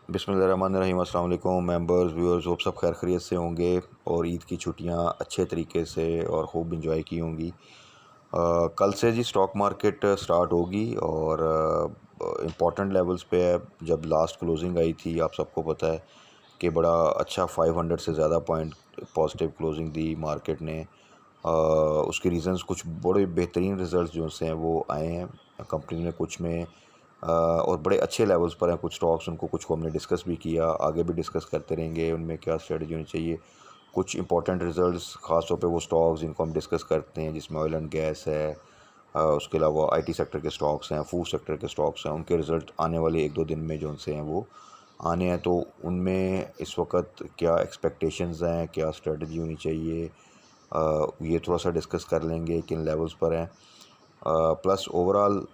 बिस्मिल्लाहिर्रहमानिर्रहीम। अस्सलाम वालेकुम मेंबर्स व्यूअर्स, होप सब खैर खैरियत से होंगे और ईद की छुट्टियां अच्छे तरीके से और खूब इंजॉय की होंगी। कल से जी स्टॉक मार्केट स्टार्ट होगी और इम्पॉर्टेंट लेवल्स पे है। जब लास्ट क्लोजिंग आई थी आप सबको पता है कि बड़ा अच्छा 500 से ज़्यादा पॉइंट पॉजिटिव क्लोजिंग दी मार्केट ने। उसके रीज़न्स कुछ बड़े बेहतरीन रिज़ल्ट्स जो से हैं वो आए हैं कंपनी में, कुछ में और बड़े अच्छे लेवल्स पर हैं कुछ स्टॉक्स। उनको कुछ को हमने डिस्कस भी किया, आगे भी डिस्कस करते रहेंगे उनमें क्या स्ट्रेटजी होनी चाहिए। कुछ इंपॉर्टेंट रिजल्ट्स ख़ास तौर पे वो स्टॉक्स जिनको हम डिस्कस करते हैं जिसमें ऑयल एंड गैस है, उसके अलावा आईटी सेक्टर के स्टॉक्स हैं, फूड सेक्टर के स्टॉक्स हैं, उनके रिज़ल्ट आने वाले एक दो दिन में जो उनसे हैं वो आने हैं। तो उनमें इस वक्त क्या एक्सपेक्टेशंस हैं, क्या स्ट्रेटजी होनी चाहिए, ये थोड़ा सा डिस्कस कर लेंगे किन लेवल्स पर हैं। प्लस ओवरऑल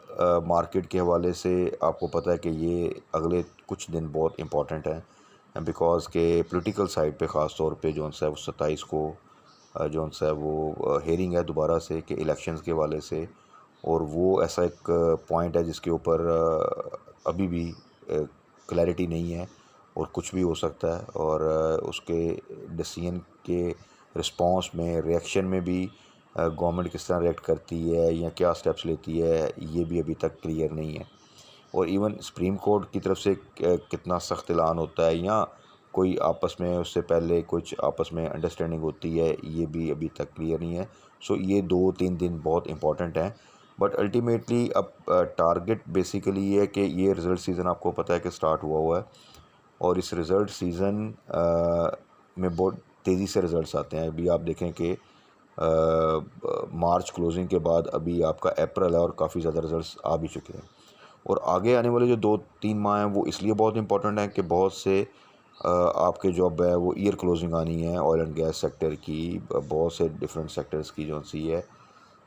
मार्केट के हवाले से आपको पता है कि ये अगले कुछ दिन बहुत इंपॉर्टेंट हैं बिकॉज़ के पॉलिटिकल साइड पे ख़ास तौर पे जो सा है वो 27 को जो सा है वो हेयरिंग है दोबारा से कि इलेक्शंस के हवाले से। और वो ऐसा एक पॉइंट है जिसके ऊपर अभी भी क्लैरिटी नहीं है और कुछ भी हो सकता है। और उसके डिसीजन के रिस्पांस में, रिएक्शन में भी गवर्नमेंट किस तरह रिएक्ट करती है या क्या स्टेप्स लेती है ये भी अभी तक क्लियर नहीं है। और इवन सुप्रीम कोर्ट की तरफ से कितना सख्त ऐलान होता है या कोई आपस में उससे पहले कुछ आपस में अंडरस्टैंडिंग होती है ये भी अभी तक क्लियर नहीं है। सो ये 2-3 दिन बहुत इंपॉर्टेंट हैं। बट अल्टीमेटली अब टारगेट बेसिकली ये है कि ये रिज़ल्ट सीज़न आपको पता है कि स्टार्ट हुआ हुआ है और इस रिज़ल्ट सीज़न में बहुत तेज़ी से रिज़ल्ट्स आते हैं। अभी आप देखें कि मार्च क्लोजिंग के बाद अभी आपका अप्रैल है और काफ़ी ज़्यादा रिज़ल्ट्स आ भी चुके हैं। और आगे आने वाले जो 2-3 माह हैं वो इसलिए बहुत इंपॉर्टेंट हैं कि बहुत से आपके जॉब है वो ईयर क्लोजिंग आनी है ऑयल एंड गैस सेक्टर की, बहुत से डिफरेंट सेक्टर्स की जो सी है,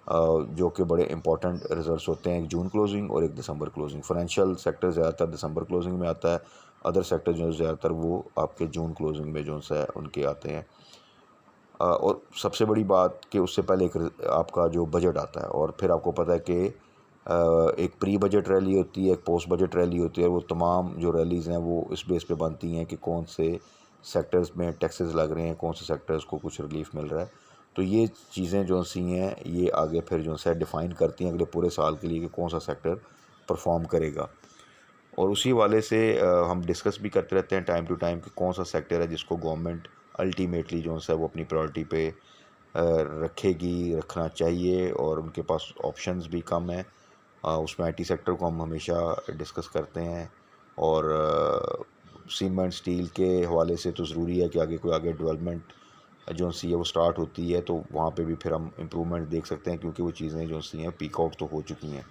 जो कि बड़े इंपॉर्टेंट रिजल्ट्स होते हैं। एक जून क्लोजिंग और एक दिसंबर क्लोजिंग। फाइनेंशियल सेक्टर ज़्यादातर दिसंबर क्लोजिंग में आता है, अदर सेक्टर जो ज़्यादातर वो आपके जून क्लोजिंग में जो सा है उनके आते हैं। और सबसे बड़ी बात कि उससे पहले एक आपका जो बजट आता है और फिर आपको पता है कि एक प्री बजट रैली होती है, एक पोस्ट बजट रैली होती है। और वो तमाम जो रैलीज़ हैं वो इस बेस पे बनती हैं कि कौन से सेक्टर्स में टैक्सेस लग रहे हैं, कौन से सेक्टर्स को कुछ रिलीफ मिल रहा है। तो ये चीज़ें जो सी हैं ये आगे फिर जो है डिफ़ाइन करती हैं अगले पूरे साल के लिए कि कौन सा सेक्टर परफॉर्म करेगा। और उसी वाले से हम डिस्कस भी करते रहते हैं टाइम टू टाइम कि कौन सा सेक्टर है जिसको गवर्नमेंट अल्टीमेटली जो है वो अपनी प्रायोरिटी पे रखेगी, रखना चाहिए। और उनके पास ऑप्शंस भी कम हैं। उसमें आईटी सेक्टर को हम हमेशा डिस्कस करते हैं। और सीमेंट स्टील के हवाले से तो ज़रूरी है कि आगे कोई आगे डेवलपमेंट जो सी है वो स्टार्ट होती है तो वहाँ पे भी फिर हम इम्प्रूवमेंट देख सकते हैं क्योंकि वो चीज़ें जो सी हैं पीक आउट तो हो चुकी हैं।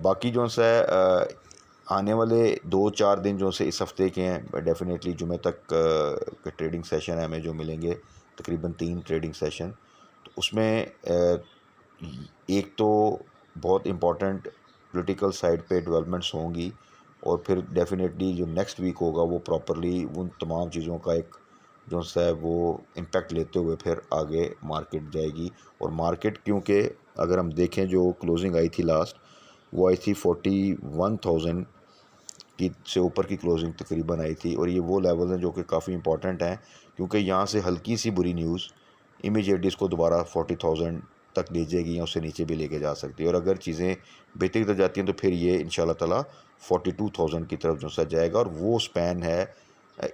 बाकी जो सा है आने वाले 2-4 दिन जो से इस हफ़्ते के हैं डेफिनेटली जुमे तक के ट्रेडिंग सेशन है हमें जो मिलेंगे, तकरीबन 3 ट्रेडिंग सेशन। तो उसमें एक तो बहुत इम्पोर्टेंट पॉलिटिकल साइड पे डेवलपमेंट्स होंगी और फिर डेफिनेटली जो नेक्स्ट वीक होगा वो प्रॉपरली उन तमाम चीज़ों का एक जो सा है वो इम्पेक्ट लेते हुए फिर आगे मार्केट जाएगी। और मार्केट क्योंकि अगर हम देखें जो क्लोजिंग आई थी लास्ट वो आई थी 41,000 की से ऊपर की क्लोजिंग तकरीबन आई थी। और ये वो लेवल हैं जो कि काफ़ी इंपॉर्टेंट हैं क्योंकि यहाँ से हल्की सी बुरी न्यूज़ इमीडिएटली इसको दोबारा 40,000 तक ले जाएगी या उससे नीचे भी लेके जा सकती है। और अगर चीज़ें बेहतरी तक जाती हैं तो फिर ये इंशाल्लाह ताला 42,000 की तरफ जो सा जाएगा। और वो स्पैन है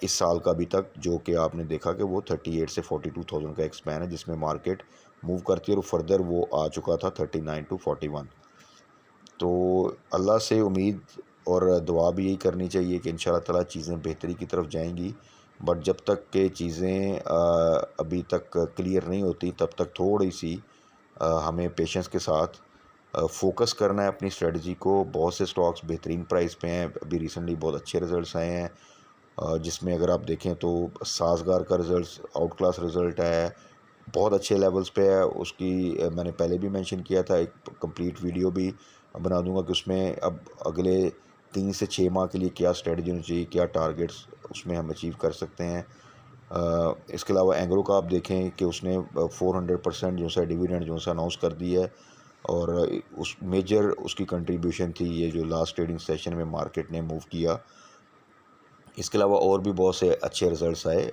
इस साल का अभी तक जो कि आपने देखा कि वो 38 से 42,000 का एक स्पैन है जिसमें मार्केट मूव करती है। और फर्दर वो आ चुका था 39 टू 41। तो अल्लाह से उम्मीद और दुआ भी यही करनी चाहिए कि इंशाल्लाह ताला चीज़ें बेहतरी की तरफ जाएंगी। बट जब तक के चीज़ें अभी तक क्लियर नहीं होती तब तक थोड़ी सी हमें पेशेंस के साथ फोकस करना है अपनी स्ट्रेटजी को। बहुत से स्टॉक्स बेहतरीन प्राइस पे हैं, अभी रिसेंटली बहुत अच्छे रिज़ल्ट्स आए हैं जिसमें अगर आप देखें तो साज़गार का रिज़ल्ट आउट क्लास रिज़ल्ट है, बहुत अच्छे लेवल्स पे है। उसकी मैंने पहले भी मेंशन किया था, एक कंप्लीट वीडियो भी बना दूंगा कि उसमें अब अगले 3 से 6 माह के लिए क्या स्ट्रेटजी होनी चाहिए, क्या टारगेट्स उसमें हम अचीव कर सकते हैं। इसके अलावा एंग्रो का आप देखें कि उसने 400% जो सा डिविडेंड जो सा अनाउंस कर दी है। और उस मेजर उसकी कंट्रीब्यूशन थी ये जो लास्ट ट्रेडिंग सेशन में मार्केट ने मूव किया। इसके अलावा और भी बहुत से अच्छे रिज़ल्ट्स आए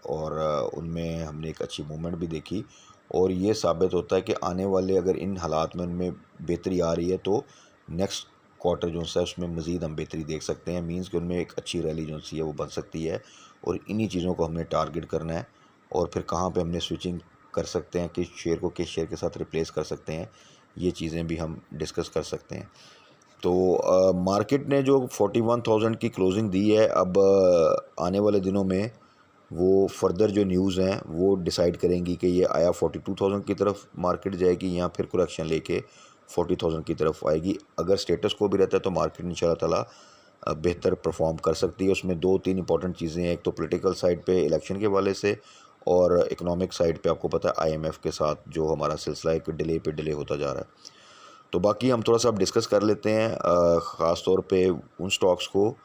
और उनमें हमने एक अच्छी मूवमेंट भी देखी और ये साबित होता है कि आने वाले अगर इन हालात में उनमें बेहतरी आ रही है तो नेक्स्ट क्वार्टर जो है उसमें मज़ीद हम बेहतरी देख सकते हैं। मींस कि उनमें एक अच्छी रैली जो सी है वो बन सकती है और इन्हीं चीज़ों को हमने टारगेट करना है और फिर कहाँ पे हमने स्विचिंग कर सकते हैं, किस शेयर को किस शेयर के साथ रिप्लेस कर सकते हैं, ये चीज़ें भी हम डिस्कस कर सकते हैं। तो मार्केट ने जो 41,000 की क्लोजिंग दी है, अब आने वाले दिनों में वो फर्दर जो न्यूज़ हैं वो डिसाइड करेंगी कि ये आया 42,000 की तरफ मार्केट जाएगी या फिर करेक्शन लेके 40,000 की तरफ आएगी। अगर स्टेटस को भी रहता है तो मार्केट इंशाल्लाह ताला बेहतर परफॉर्म कर सकती है। उसमें दो तीन इंपॉर्टेंट चीज़ें हैं, एक तो पॉलिटिकल साइड पे इलेक्शन के हवाले से और इकोनॉमिक साइड पे आपको पता है IMF के साथ जो हमारा सिलसिला एक डिले पे डिले होता जा रहा है। तो बाकी हम थोड़ा सा अब डिस्कस कर लेते हैं ख़ास तौर पे उन स्टॉक्स को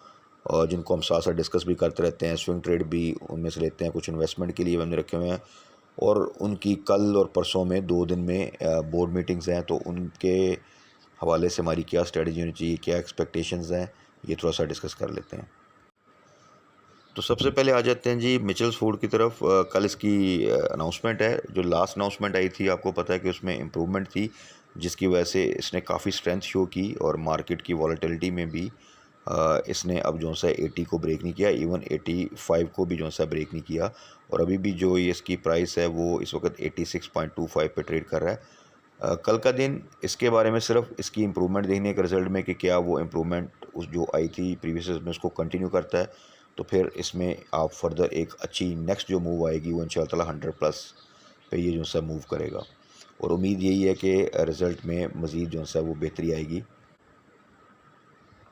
जिनको हम साथ साथ डिस्कस भी करते रहते हैं। स्विंग ट्रेड भी उनमें से लेते हैं, कुछ इन्वेस्टमेंट के लिए भी हमने रखे हुए हैं और उनकी कल और परसों में 2 दिन में बोर्ड मीटिंग्स हैं, तो उनके हवाले से हमारी क्या स्ट्रेटजी होनी चाहिए, क्या एक्सपेक्टेशंस हैं, ये थोड़ा सा डिस्कस कर लेते हैं। तो सबसे पहले आ जाते हैं जी मिचेल्स फूड की तरफ। कल इसकी अनाउंसमेंट है। जो लास्ट अनाउंसमेंट आई थी आपको पता है कि उसमें इम्प्रूवमेंट थी, जिसकी वजह से इसने काफ़ी स्ट्रेंथ शो की और मार्केट की वॉलेटिलिटी में भी इसने अब जो सा 80 को ब्रेक नहीं किया, इवन 85 को भी जो सा ब्रेक नहीं किया और अभी भी जो ये इसकी प्राइस है वो इस वक्त 86.25 पे ट्रेड कर रहा है। कल का दिन इसके बारे में सिर्फ इसकी इम्प्रूवमेंट देखने के रिज़ल्ट में कि क्या वो इम्प्रूवमेंट उस जो आई थी प्रीवियस में उसको कंटिन्यू करता है, तो फिर इसमें आप फर्दर एक अच्छी नेक्स्ट जो मूव आएगी वो इंशाल्लाह ताला 100+ पे ये जो सा मूव करेगा और उम्मीद यही है कि रिज़ल्ट में मज़ीद जो सा वो बेहतरी आएगी।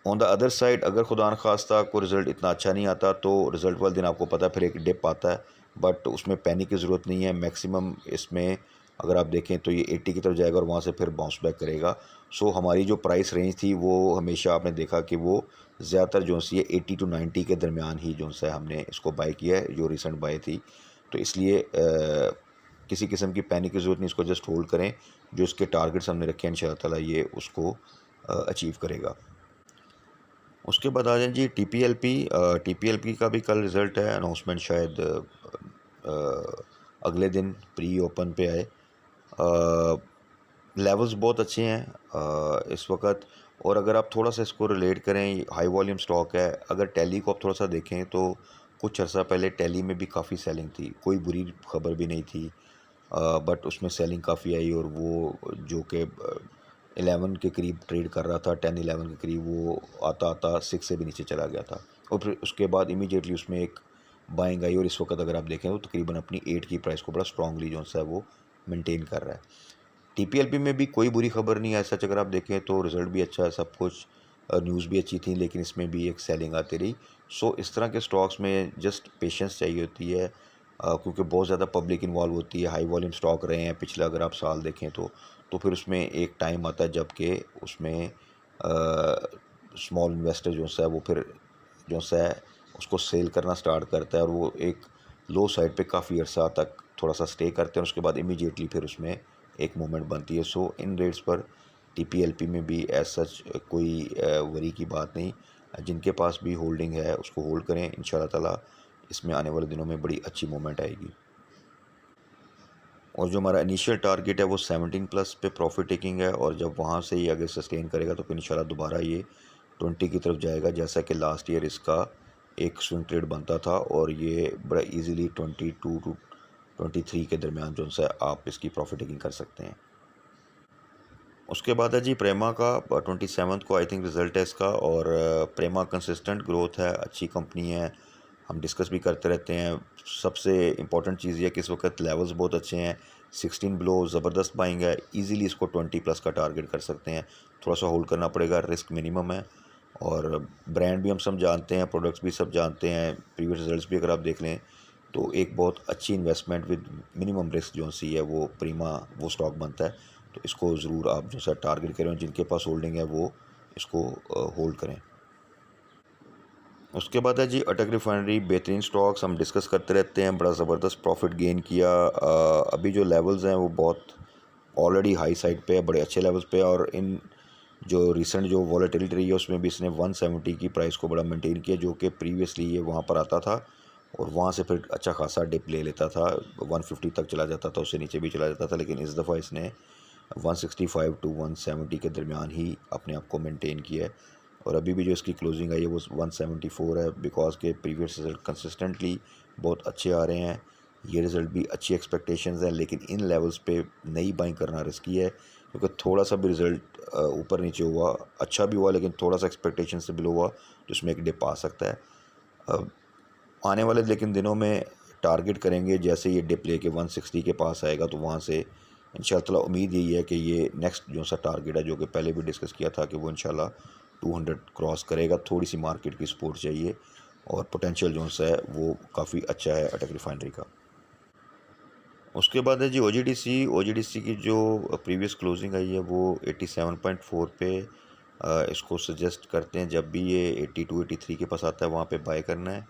ऑन द अदर साइड अगर खुदा न खास्ता को रिज़ल्ट इतना अच्छा नहीं आता तो रिज़ल्ट वाले दिन आपको पता है फिर एक डिप आता है, बट उसमें पैनिक की ज़रूरत नहीं है। मैक्सिमम इसमें अगर आप देखें तो ये 80 की तरफ जाएगा और वहाँ से फिर बाउंस बैक करेगा। सो हमारी जो प्राइस रेंज थी वो हमेशा आपने देखा कि वो ज़्यादातर जो सी है 80 to 90 के दरमियान ही जो सा हमने इसको बाई किया है, जो रिसेंट बाई थी। तो इसलिए किसी किस्म की पैनिक की ज़रूरत नहीं, इसको जस्ट होल्ड करें। जो इसके टारगेट्स हमने रखे हैं इंशाल्लाह ताला ये उसको अचीव करेगा। उसके बाद आ जाए जी TPLP का भी कल रिज़ल्ट है। अनाउंसमेंट शायद अगले दिन प्री ओपन पे आए। लेवल्स बहुत अच्छे हैं इस वक्त और अगर आप थोड़ा सा इसको रिलेट करें, हाई वॉल्यूम स्टॉक है। अगर टैली को आप थोड़ा सा देखें तो कुछ अर्सा पहले टैली में भी काफ़ी सेलिंग थी, कोई बुरी खबर भी नहीं थी, बट उसमें सेलिंग काफ़ी आई और वो जो कि 11 के करीब ट्रेड कर रहा था, 10-11 के करीब, वो आता आता 6 से भी नीचे चला गया था और फिर उसके बाद इमीडिएटली उसमें एक बाइंग आई और इस वक्त अगर आप देखें तो तकरीबन अपनी 8 की प्राइस को बड़ा स्ट्रांगली जो है वो मेंटेन कर रहा है। TPLP में भी कोई बुरी खबर नहीं है सच, अगर आप देखें तो रिज़ल्ट भी अच्छा है, सब कुछ न्यूज़ भी अच्छी थी, लेकिन इसमें भी एक सेलिंग आती रही। सो इस तरह के स्टॉक्स में जस्ट पेशेंस चाहिए होती है क्योंकि बहुत ज़्यादा पब्लिक इन्वॉल्व होती है। हाई वॉल्यूम स्टॉक रहे हैं पिछले अगर आप साल देखें तो फिर उसमें एक टाइम आता है जबकि उसमें स्मॉल इन्वेस्टर जो है वो फिर जो है उसको सेल करना स्टार्ट करता है और वो एक लो साइड पे काफ़ी अर्सा तक थोड़ा सा स्टे करते हैं, उसके बाद इमीडिएटली फिर उसमें एक मूवमेंट बनती है। सो इन रेट्स पर TPLP में भी एज सच कोई वरी की बात नहीं। जिनके पास भी होल्डिंग है उसको होल्ड करें, इंशाल्लाह ताला इसमें आने वाले दिनों में बड़ी अच्छी मूवमेंट आएगी। और जो हमारा इनिशियल टारगेट है वो 17+ पे प्रॉफिट टेकिंग है और जब वहाँ से ये आगे सस्टेन करेगा तो फिर इंशाल्लाह दोबारा ये 20 की तरफ जाएगा, जैसा कि लास्ट ईयर इसका एक स्विंग ट्रेड बनता था और ये बड़ा इजीली 22 to 23 के दरमियान जो है आप इसकी प्रॉफिट टेकिंग कर सकते हैं। उसके बाद है जी प्रेमा का 27 को आई थिंक रिज़ल्ट है इसका और प्रेमा कंसिस्टेंट ग्रोथ है, अच्छी कंपनी है, हम डिस्कस भी करते रहते हैं। सबसे इम्पॉर्टेंट चीज़ ये कि इस वक्त लेवल्स बहुत अच्छे हैं, 16 बिलो ज़बरदस्त बाइंग है, इजीली इसको 20+ का टारगेट कर सकते हैं। थोड़ा सा होल्ड करना पड़ेगा, रिस्क मिनिमम है और ब्रांड भी हम सब जानते हैं, प्रोडक्ट्स भी सब जानते हैं, प्रीवियस रिजल्ट्स भी अगर आप देख लें तो एक बहुत अच्छी इन्वेस्टमेंट विद मिनिमम रिस्क जो सी है वो प्रीमा वो स्टॉक बनता है। तो इसको ज़रूर आप जो सा टारगेट करें, जिनके पास होल्डिंग है वो इसको होल्ड करें। उसके बाद है जी अटक रिफाइनरी, बेहतरीन स्टॉक्स हम डिस्कस करते रहते हैं, बड़ा ज़बरदस्त प्रॉफिट गेन किया। अभी जो लेवल्स हैं वो बहुत ऑलरेडी हाई साइड पे है, बड़े अच्छे लेवल्स पे है और इन जो रिसेंट जो वॉलेटिलिटी रही है उसमें भी इसने 170 की प्राइस को बड़ा मेंटेन किया, जो कि प्रीवियसली ये वहाँ पर आता था और वहाँ से फिर अच्छा खासा डिप ले लेता था, 150 तक चला जाता था, उससे नीचे भी चला जाता था, लेकिन इस दफ़ा इसने 165 टू 170 के दरमियान ही अपने आप को मेंटेन किया है। और अभी भी जो इसकी क्लोजिंग आई है वो 174 है, बिकॉज के प्रीवियस रिज़ल्ट कंसिस्टेंटली बहुत अच्छे आ रहे हैं। ये रिज़ल्ट भी अच्छी एक्सपेक्टेशंस हैं, लेकिन इन लेवल्स पे नई बाइंग करना रिस्की है, क्योंकि थोड़ा सा भी रिज़ल्ट ऊपर नीचे हुआ, अच्छा भी हुआ लेकिन थोड़ा सा एक्सपेक्टेशन से बिलो हुआ, तो इसमें एक डिप आ सकता है। अब आने वाले लेकिन दिनों में टारगेट करेंगे, जैसे ये डिप लेके 160 के पास आएगा तो वहाँ से इंशाल्लाह उम्मीद यही है कि ये नेक्स्ट जो सा टारगेट है, जो कि पहले भी डिस्कस किया था, कि वो इंशाल्लाह 200 क्रॉस करेगा। थोड़ी सी मार्केट की सपोर्ट चाहिए और पोटेंशियल जो सा है वो काफ़ी अच्छा है अटक रिफाइनरी का। उसके बाद है जी ओ जी डी सी की जो प्रीवियस क्लोजिंग आई है वो 87.4 पे। इसको सजेस्ट करते हैं जब भी ये 82 83 के पास आता है वहाँ पे बाय करना है,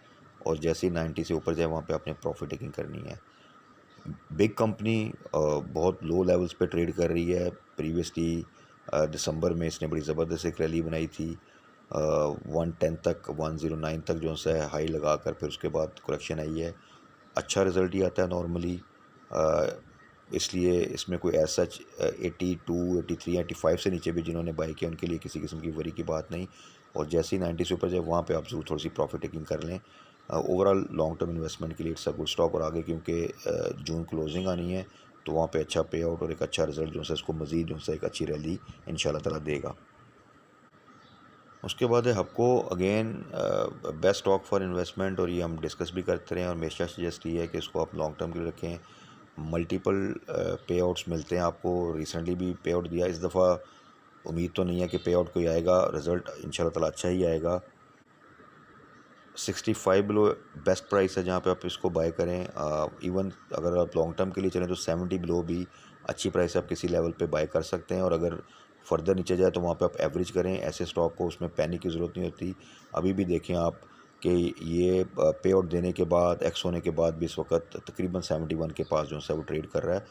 और जैसे ही 90 से ऊपर जाए वहाँ पे आपने प्रॉफिट टेकिंग करनी है। बिग कंपनी बहुत लो लेवल्स पे ट्रेड कर रही है। प्रीवियसली दिसंबर में इसने बड़ी ज़बरदस्त एक रैली बनाई थी, 110 तक 109 तक जो सा है हाई लगा कर, फिर उसके बाद करेक्शन आई है। अच्छा रिज़ल्ट ही आता है नॉर्मली, इसलिए इसमें कोई ऐसा 82 83 85 से नीचे भी जिन्होंने बाई किया उनके लिए किसी किस्म की वरी की बात नहीं। और जैसे ही 90 से ऊपर जाए वहाँ पे आप ज़रूर थोड़ी सी प्रॉफिट टेकिंग कर लें। ओवरऑल लॉन्ग टर्म इन्वेस्टमेंट के लिए इट्स अ गुड स्टॉक, और आगे क्योंकि जून क्लोजिंग आनी है तो वहाँ पे अच्छा पे आउट और एक अच्छा रिजल्ट जो है इसको मज़ीद जो है एक अच्छी रैली इंशाल्लाह ताला देगा। उसके बाद है हबको, again best stock for investment, और ये हम डिस्कस भी करते रहे हैं और हमेशा सजेस्ट ये है कि इसको आप लॉन्ग टर्म के लिए रखें। मल्टीपल पे आउट्स मिलते हैं आपको, रिसेंटली भी पे आउट दिया, इस दफ़ा उम्मीद तो नहीं है कि पे आउट कोई आएगा, रिज़ल्ट इंशाल्लाह ताला अच्छा ही आएगा। 65 बिलो बेस्ट प्राइस है जहाँ पे आप इसको बाय करें। इवन अगर आप लॉन्ग टर्म के लिए चलें तो 70 बिलो भी अच्छी प्राइस है, आप किसी लेवल पे बाय कर सकते हैं। और अगर फर्दर नीचे जाए तो वहाँ पे आप एवरेज करें, ऐसे स्टॉक को उसमें पैनिक की ज़रूरत नहीं होती। अभी भी देखें आप कि ये पे आउट देने के बाद, एक्स होने के बाद भी इस वक्त तकरीबन 71 के पास जो है वो ट्रेड कर रहा है।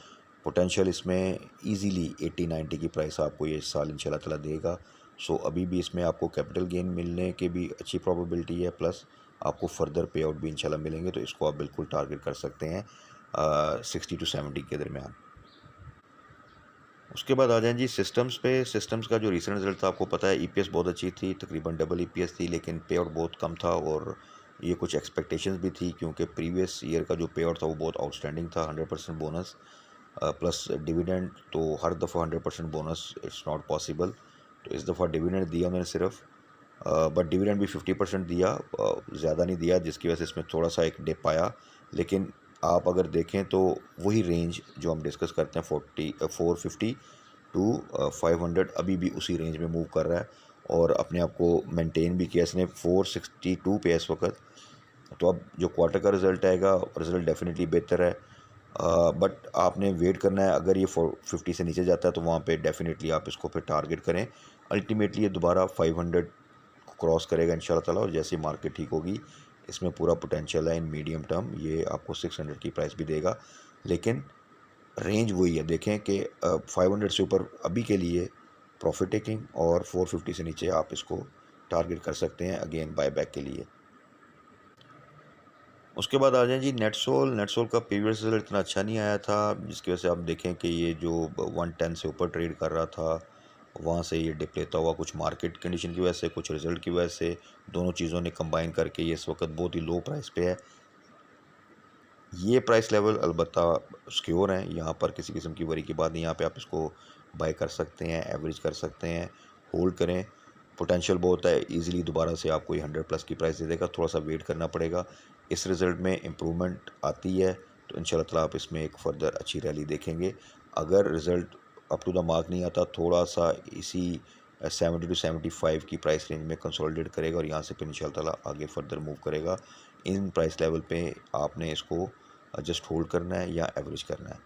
पोटेंशियल इसमें इजीली 80 90 की प्राइस आपको ये इस साल इंशाल्लाह ताला देगा। सो अभी भी इसमें आपको कैपिटल गेन मिलने की भी अच्छी प्रोबेबिलिटी है, प्लस आपको फर्दर पे आउट भी इंशाल्लाह मिलेंगे, तो इसको आप बिल्कुल टारगेट कर सकते हैं 60 टू 70 के दरमियान। उसके बाद आ जाएं जी सिस्टम्स पे। सिस्टम्स का जो रिसेंट रिजल्ट था आपको पता है, ईपीएस बहुत अच्छी थी, तकरीबन डबल ईपीएस थी, लेकिन पे आउट बहुत कम था, और ये कुछ एक्सपेक्टेशंस भी थी क्योंकि प्रीवियस ईयर का जो पे आउट था वो बहुत आउटस्टैंडिंग था, 100% बोनस प्लस डिविडेंड। तो हर दफ़ा 100% बोनस इट्स नॉट पॉसिबल, तो इस दफ़ा डिविडेंड दिया उन्होंने सिर्फ, बट डिविडेंड भी 50% दिया, ज़्यादा नहीं दिया, जिसकी वजह से इसमें थोड़ा सा एक डिप आया। लेकिन आप अगर देखें तो वही रेंज जो हम डिस्कस करते हैं 450 टू 500 अभी भी उसी रेंज में मूव कर रहा है, और अपने आप को मेंटेन भी किया इसने 462 पे इस वक्त। तो अब जो क्वार्टर का रिज़ल्ट आएगा, रिज़ल्ट डेफिनेटली बेहतर है, बट आपने वेट करना है। अगर ये 450 से नीचे जाता है तो वहाँ पे डेफिनेटली आप इसको फिर टारगेट करें। अल्टीमेटली ये दोबारा 500 को क्रॉस करेगा इंशाल्लाह ताला, और जैसे मार्केट ठीक होगी इसमें पूरा पोटेंशियल है इन मीडियम टर्म, ये आपको 600 की प्राइस भी देगा। लेकिन रेंज वही है, देखें कि 500 से ऊपर अभी के लिए प्रॉफिट टेकिंग, और 450 से नीचे आप इसको टारगेट कर सकते हैं अगेन बाय बैक के लिए। उसके बाद आ जाएं जी नेटसोल का प्रीवियस रिजल्ट इतना अच्छा नहीं आया था, जिसकी वजह से आप देखें कि ये जो 110 से ऊपर ट्रेड कर रहा था वहाँ से ये डिप लेता हुआ, कुछ मार्केट कंडीशन की वजह से, कुछ रिज़ल्ट की वजह से, दोनों चीज़ों ने कंबाइन करके ये इस वक्त बहुत ही लो प्राइस पे है। ये प्राइस लेवल अलबत्ता सिक्योर हैं, यहाँ पर किसी किस्म की वरी की बात नहीं, यहाँ पे आप इसको बाय कर सकते हैं, एवरेज कर सकते हैं, होल्ड करें। पोटेंशियल बहुत है, इजीली दोबारा से आपको ये 100 प्लस की प्राइस दे देगा, थोड़ा सा वेट करना पड़ेगा। इस रिज़ल्ट में इम्प्रूवमेंट आती है तो इंशाल्लाह ताला आप इसमें एक फ़र्दर अच्छी रैली देखेंगे। अगर result up to the mark नहीं आता, थोड़ा सा इसी 70 टू 75 की प्राइस रेंज में कंसोलिडेट करेगा, और यहाँ से फिर इंशाल्लाह ताला आगे फर्दर मूव करेगा। इन प्राइस लेवल पे आपने इसको जस्ट होल्ड करना है या एवरेज करना है।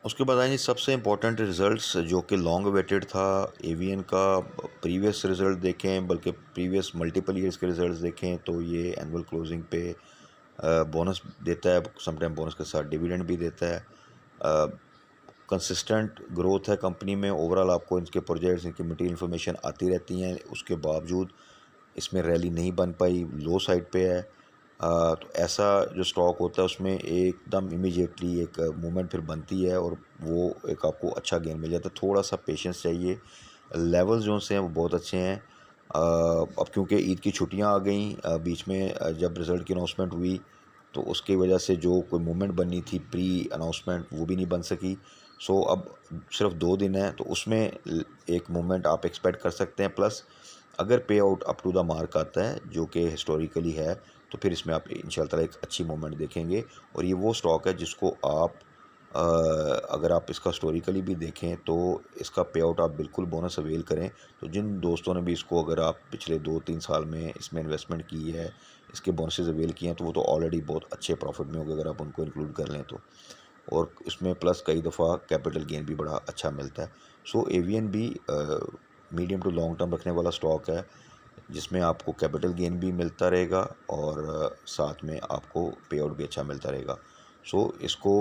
उसके बाद आएंगे सबसे इम्पोर्टेंट रिज़ल्ट्स, जो कि लॉन्ग वेटेड था एवीएन का। प्रीवियस रिज़ल्ट देखें, बल्कि प्रीवियस मल्टीपल ईयर्स के रिज़ल्ट्स देखें, तो ये एनुअल क्लोजिंग पे बोनस देता है, समटाइम बोनस के साथ डिविडेंड भी देता है। कंसिस्टेंट ग्रोथ है कंपनी में। ओवरऑल आपको इनके प्रोजेक्ट्स, इनकी मटेरियल इन्फॉर्मेशन आती रहती हैं। उसके बावजूद इसमें रैली नहीं बन पाई, लो साइड पे है। तो ऐसा जो स्टॉक होता है उसमें एकदम इमीडिएटली एक मूवमेंट फिर बनती है और वो एक आपको अच्छा गेन मिल जाता है। थोड़ा सा पेशेंस चाहिए। लेवल्स जो से हैं वो बहुत अच्छे हैं। अब क्योंकि ईद की छुट्टियां आ गई बीच में, जब रिज़ल्ट की अनाउंसमेंट हुई तो उसकी वजह से जो कोई मूवमेंट बननी थी प्री अनाउंसमेंट वो भी नहीं बन सकी। सो अब सिर्फ 2 दिन है तो उसमें एक मूवमेंट आप एक्सपेक्ट कर सकते हैं। प्लस अगर payout up to the mark आता है जो कि हिस्टोरिकली है तो फिर इसमें आप इंशाल्लाह ताला एक अच्छी मूवमेंट देखेंगे। और ये वो स्टॉक है जिसको आप अगर आप इसका हिस्टोरिकली भी देखें तो इसका पे आउट आप बिल्कुल बोनस अवेल करें। तो जिन दोस्तों ने भी इसको, अगर आप पिछले 2-3 साल में इसमें इन्वेस्टमेंट की है, इसके बोनसेस अवेल किए हैं, तो वो तो ऑलरेडी बहुत अच्छे प्रॉफिट में होंगे अगर आप उनको इंक्लूड कर लें तो। और इसमें प्लस कई दफ़ा कैपिटल गेन भी बड़ा अच्छा मिलता है। सो एवीएन भी मीडियम टू लॉन्ग टर्म रखने वाला स्टॉक है जिसमें आपको कैपिटल गेन भी मिलता रहेगा और साथ में आपको पे आउट भी अच्छा मिलता रहेगा। सो इसको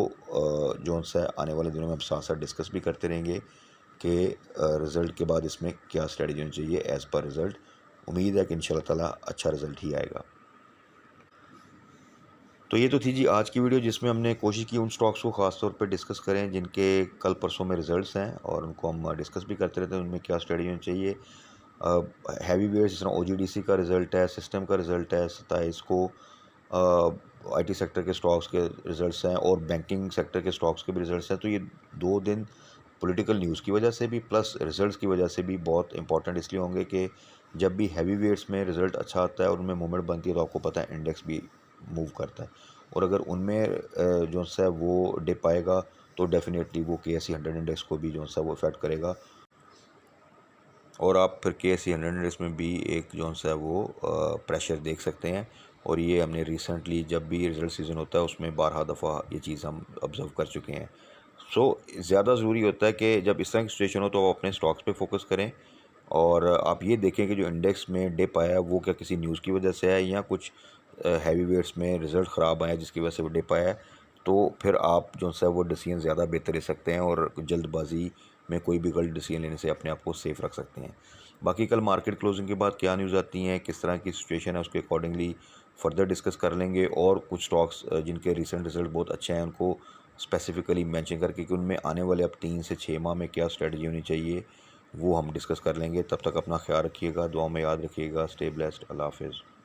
जो सा है आने वाले दिनों में हम साथ साथ डिस्कस भी करते रहेंगे कि रिज़ल्ट के बाद इसमें क्या स्ट्रेटजी होनी चाहिए एज़ पर रिज़ल्ट। उम्मीद है कि इंशाल्लाह ताला अच्छा रिज़ल्ट ही आएगा। तो ये तो थी जी आज की वीडियो जिसमें हमने कोशिश की उन स्टॉक्स को ख़ास तौर पे डिस्कस करें जिनके कल परसों में रिज़ल्ट्स हैं और उनको हम डिस्कस भी करते रहते हैं उनमें क्या स्ट्रेटजी होनी चाहिए। हैवी वेट्स जिस तरह ओजीडीसी का रिज़ल्ट है, सिस्टम का रिज़ल्ट है 27 को, आईटी सेक्टर के स्टॉक्स के रिज़ल्ट्स हैं और बैंकिंग सेक्टर के स्टॉक्स के भी रिज़ल्ट्स हैं। तो ये 2 दिन पॉलिटिकल न्यूज़ की वजह से भी प्लस रिज़ल्ट्स की वजह से भी बहुत इंपॉर्टेंट इसलिए होंगे कि जब भी हैवी वेट्स में रिज़ल्ट अच्छा आता है और उनमें मूवमेंट बनती है तो आपको पता है इंडेक्स भी मूव करता है। और अगर उनमें जो सा वो डिप आएगा तो डेफिनेटली वो केएसई 100 इंडेक्स को भी जो सा वो इफ़ेक्ट करेगा। और आप फिर केएसई 100 इंडेक्स में भी एक जो सा है वो प्रेशर देख सकते हैं। और ये हमने रिसेंटली जब भी रिज़ल्ट सीज़न होता है उसमें 12 दफ़ा ये चीज़ हम ऑब्ज़र्व कर चुके हैं। सो ज़्यादा ज़रूरी होता है कि जब इस तरह की सिचुएशन हो तो आप अपने स्टॉक्स पे फोकस करें और आप ये देखें कि जो इंडेक्स में डिप आया है वो क्या किसी न्यूज़ की वजह से है या कुछ हैवी वेट्स में रिज़ल्ट ख़राब आया जिसकी वजह से वो डिप आया है। तो फिर आप जो सा वो डिसीजन ज़्यादा बेहतर ले सकते हैं और जल्दबाजी में कोई भी गलत डिसीजन लेने से अपने आप को सेफ़ रख सकते हैं। बाकी कल मार्केट क्लोजिंग के बाद क्या न्यूज़ आती हैं, किस तरह की सिचुएशन है, उसके अकॉर्डिंगली फर्दर डिस्कस कर लेंगे। और कुछ स्टॉक्स जिनके रिसेंट रिज़ल्ट बहुत अच्छे हैं उनको स्पेसिफिकली मेंशन करके कि उनमें आने वाले अब 3 से 6 माह में क्या स्ट्रेटजी होनी चाहिए वो हम डिस्कस कर लेंगे। तब तक अपना ख्याल रखिएगा, दुआ में याद रखिएगा। Stay blessed. अल्लाह हाफ़िज़।